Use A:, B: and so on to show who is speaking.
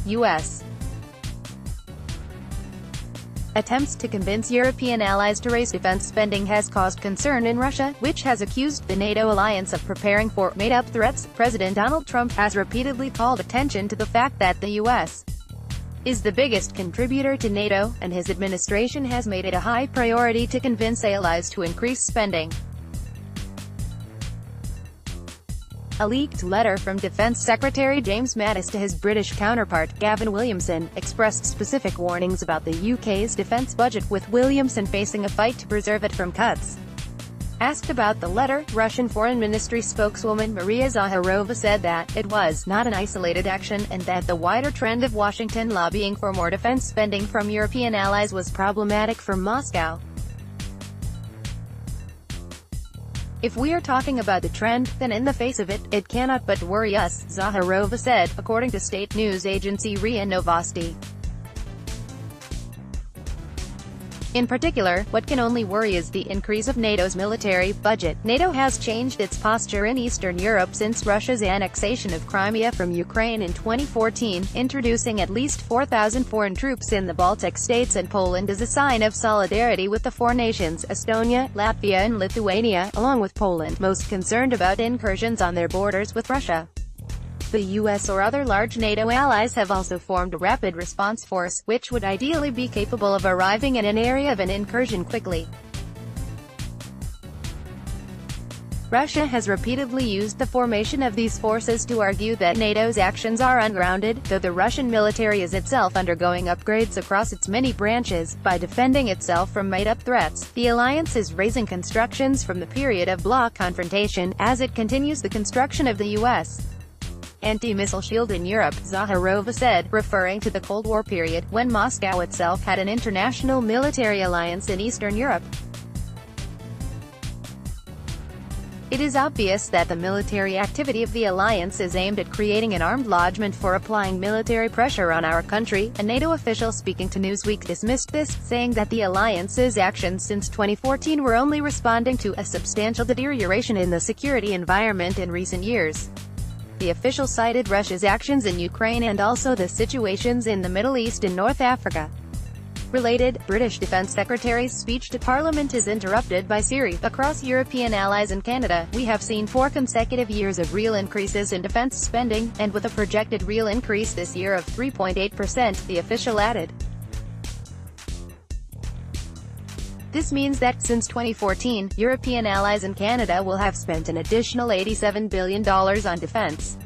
A: U.S. attempts to convince European allies to raise defense spending has caused concern in Russia, which has accused the NATO alliance of preparing for made-up threats. President Donald Trump has repeatedly called attention to the fact that the U.S. is the biggest contributor to NATO, and his administration has made it a high priority to convince allies to increase spending. A leaked letter from Defense Secretary James Mattis to his British counterpart, Gavin Williamson, expressed specific warnings about the UK's defence budget, with Williamson facing a fight to preserve it from cuts. Asked about the letter, Russian Foreign Ministry spokeswoman Maria Zakharova said that it was not an isolated action, and that the wider trend of Washington lobbying for more defence spending from European allies was problematic for Moscow. If we are talking about the trend, then in the face of it, it cannot but worry us, Zakharova said, according to state news agency RIA Novosti. In particular, what can only worry is the increase of NATO's military budget. NATO has changed its posture in Eastern Europe since Russia's annexation of Crimea from Ukraine in 2014, introducing at least 4,000 foreign troops in the Baltic states and Poland as a sign of solidarity with the four nations, Estonia, Latvia and Lithuania, along with Poland, most concerned about incursions on their borders with Russia. The US or other large NATO allies have also formed a rapid response force, which would ideally be capable of arriving in an area of an incursion quickly. Russia has repeatedly used the formation of these forces to argue that NATO's actions are ungrounded, though the Russian military is itself undergoing upgrades across its many branches. By defending itself from made-up threats, the alliance is raising constructions from the period of bloc confrontation, as it continues the construction of the U.S. anti-missile shield in Europe, Zakharova said, referring to the Cold War period, when Moscow itself had an international military alliance in Eastern Europe. It is obvious that the military activity of the alliance is aimed at creating an armed lodgment for applying military pressure on our country. A NATO official speaking to Newsweek dismissed this, saying that the alliance's actions since 2014 were only responding to a substantial deterioration in the security environment in recent years. The official cited Russia's actions in Ukraine and also the situations in the Middle East and North Africa. Related, British Defence Secretary's speech to Parliament is interrupted by Syria. Across European allies and Canada, we have seen 4 consecutive years of real increases in defence spending, and with a projected real increase this year of 3.8%, the official added. This means that, since 2014, European allies and Canada will have spent an additional $87 billion on defense.